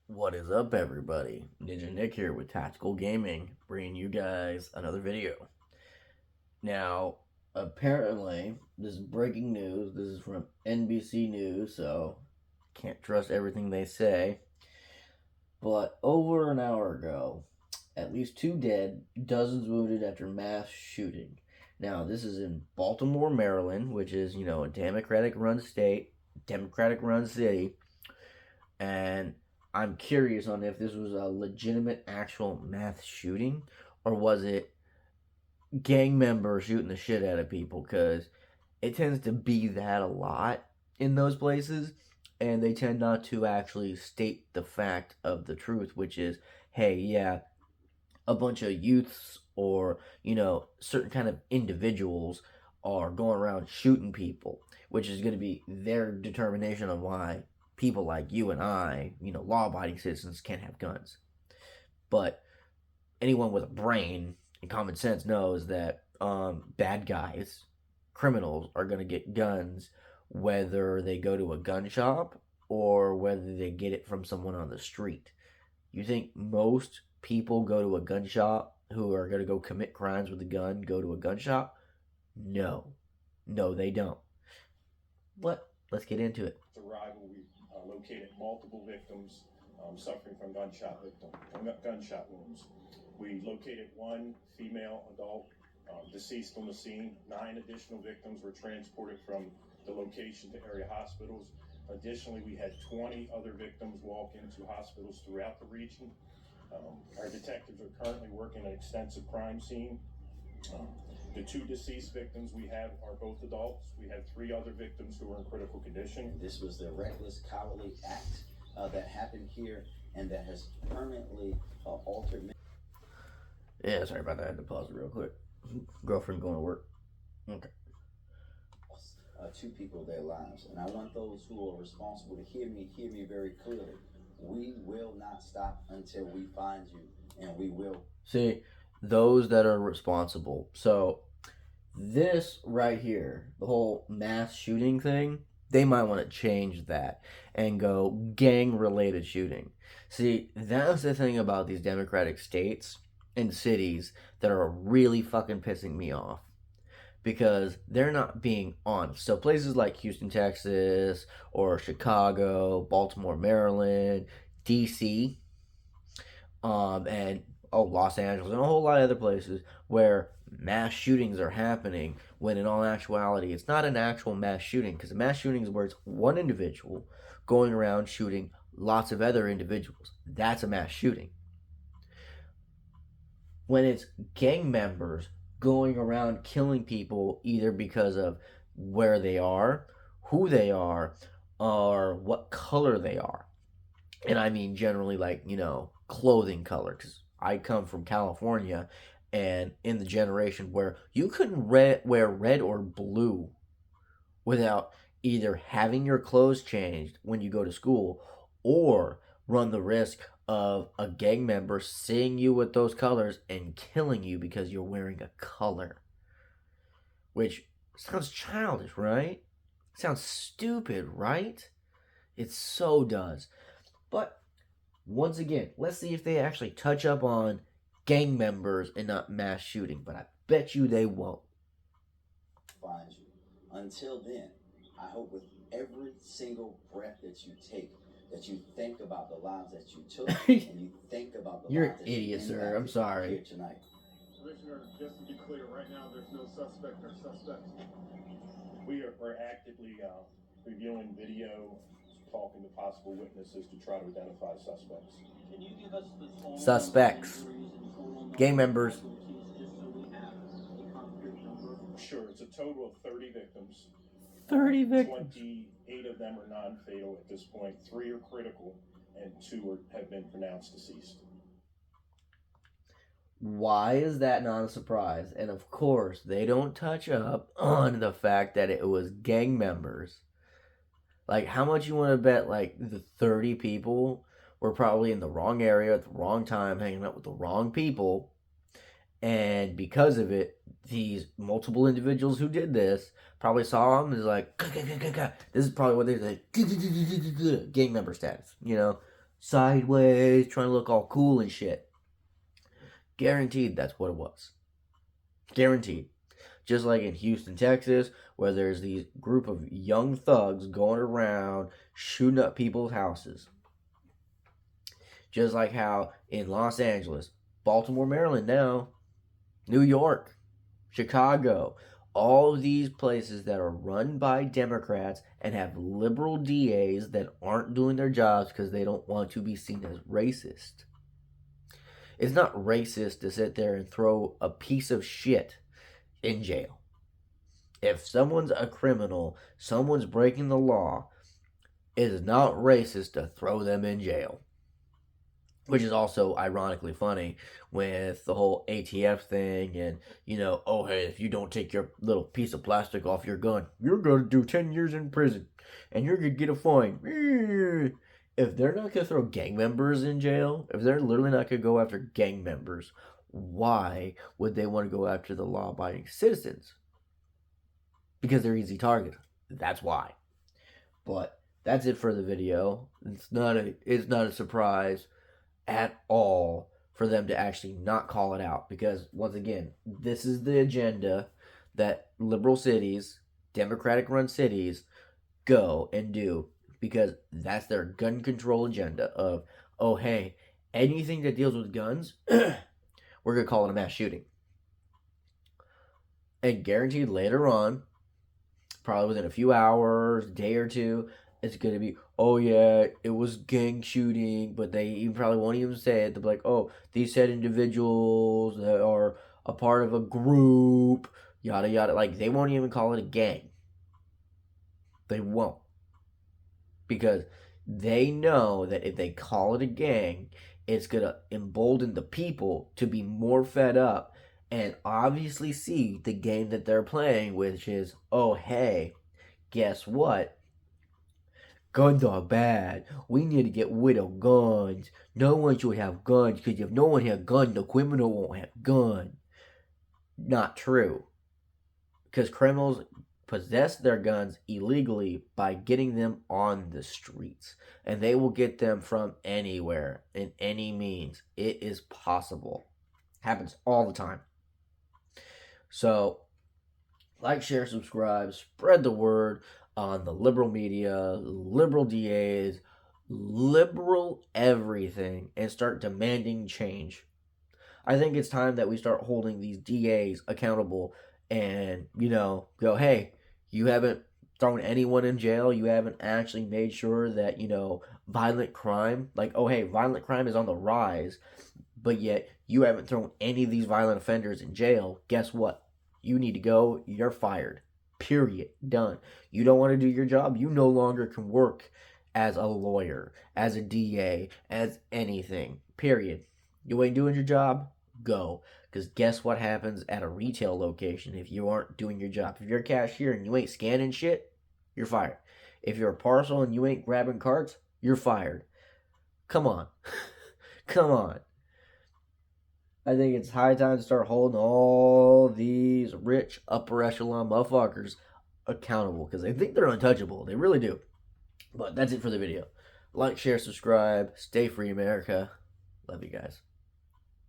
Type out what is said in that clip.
What is up, everybody? Ninja Nick here with Tactical Gaming, bringing you guys another video. Now, apparently, this is breaking news. This is from NBC News, so can't trust everything they say. But over an hour ago, at least 2 dead, dozens wounded after mass shooting. Now, this is in Baltimore, Maryland, which is, a Democratic run state, Democratic run city. And I'm curious on if this was a legitimate actual mass shooting or was it gang members shooting the shit out of people, because it tends to be that a lot in those places, and they tend not to actually state the fact of the truth, which is, hey, yeah, a bunch of youths or certain kind of individuals are going around shooting people, which is going to be their determination on why people like you and I, law-abiding citizens, can't have guns. But anyone with a brain and common sense knows that bad guys, criminals, are going to get guns whether they go to a gun shop or whether they get it from someone on the street. You think most people go to a gun shop who are going to go commit crimes with a gun go to a gun shop? No. No, they don't. But let's get into it. Arrival, we located multiple victims suffering from gunshot wounds. We located one female adult deceased on the scene. 9 additional victims were transported from the location to area hospitals. Additionally, we had 20 other victims walk into hospitals throughout the region. Our detectives are currently working an extensive crime scene. The 2 deceased victims we have are both adults. We have 3 other victims who are in critical condition. This was the reckless, cowardly act that happened here and that has permanently altered. Yeah, sorry about that. I had to pause it real quick. Girlfriend going to work. Okay. 2 people their lives, and I want those who are responsible to hear me very clearly. We will not stop until we find you, and we will. See, those that are responsible. So, this right here, the whole mass shooting thing, they might want to change that and go gang related shooting. See, that's the thing about these democratic states and cities that are really fucking pissing me off, because they're not being honest. So places like Houston, Texas, or Chicago, Baltimore, Maryland, DC, and Los Angeles, and a whole lot of other places where mass shootings are happening, when in all actuality it's not an actual mass shooting, because a mass shooting is where it's one individual going around shooting lots of other individuals. That's a mass shooting. When it's gang members going around killing people either because of where they are, who they are, or what color they are. And I mean generally, like, clothing color, because I come from California, and in the generation where you couldn't wear red or blue without either having your clothes changed when you go to school or run the risk of a gang member seeing you with those colors and killing you because you're wearing a color. Which sounds childish, right? Sounds stupid, right? It so does. But once again, let's see if they actually touch up on gang members and not mass shooting. But I bet you they won't. Find you. Until then, I hope with every single breath that you take, that you think about the lives that you took, and you think about the You're lives an that you idiot, sir. impacted I'm sorry. here tonight. Commissioner, just to be clear, right now there's no suspect or suspects. We're actively reviewing video, talking to possible witnesses to try to identify suspects. Can you give us the total Suspects. injuries and total Gang members. just so we have a concrete number? Sure, it's a total of 30 victims. 30 victims. 28 of them are non-fatal at this point. 3 are critical, and 2 have been pronounced deceased. Why is that not a surprise? And of course, they don't touch up on the fact that it was gang members. Like, how much you want to bet, like, the 30 people were probably in the wrong area at the wrong time, hanging out with the wrong people, and because of it, these multiple individuals who did this probably saw them and was like, this is probably what they say, gang member status, sideways, trying to look all cool and shit. Guaranteed that's what it was. Guaranteed. Just like in Houston, Texas, where there's these group of young thugs going around shooting up people's houses. Just like how in Los Angeles, Baltimore, Maryland now, New York, Chicago, all of these places that are run by Democrats and have liberal DAs that aren't doing their jobs because they don't want to be seen as racist. It's not racist to sit there and throw a piece of shit in jail. If someone's a criminal, someone's breaking the law, it is not racist to throw them in jail. Which is also ironically funny with the whole ATF thing and, oh, hey, if you don't take your little piece of plastic off your gun, you're going to do 10 years in prison and you're going to get a fine. If they're not going to throw gang members in jail, if they're literally not going to go after gang members, why would they want to go after the law-abiding citizens? Because they're easy target. That's why. But that's it for the video. It's not a surprise at all for them to actually not call it out, because once again, this is the agenda that liberal cities, democratic run cities, go and do, because that's their gun control agenda of, oh hey, anything that deals with guns, we're gonna call it a mass shooting. And guaranteed later on, probably within a few hours, day or two, it's going to be, oh yeah, it was gang shooting, but they even probably won't even say it. They'll be like, oh, these said individuals that are a part of a group, yada yada. Like, they won't even call it a gang. They won't. Because they know that if they call it a gang, it's going to embolden the people to be more fed up and obviously see the game that they're playing, which is, oh hey, guess what? Guns are bad. We need to get rid of guns. No one should have guns, because if no one has guns, the criminal won't have guns. Not true. Because criminals possess their guns illegally by getting them on the streets. And they will get them from anywhere, in any means. It is possible. Happens all the time. So, like, share, subscribe, spread the word on the liberal media, liberal DAs, liberal everything, and start demanding change. I think it's time that we start holding these DAs accountable and, go, hey, you haven't thrown anyone in jail. You haven't actually made sure that, violent crime, like, oh, hey, violent crime is on the rise, but yet you haven't thrown any of these violent offenders in jail. Guess what? You need to go. You're fired. Period. Done. You don't want to do your job. You no longer can work as a lawyer, as a DA, as anything. Period. You ain't doing your job? Go. Because guess what happens at a retail location if you aren't doing your job? If you're a cashier and you ain't scanning shit, you're fired. If you're a parcel and you ain't grabbing carts, you're fired. Come on. Come on. I think it's high time to start holding all these rich upper echelon motherfuckers accountable, because they think they're untouchable. They really do. But that's it for the video. Like, share, subscribe. Stay free, America. Love you guys.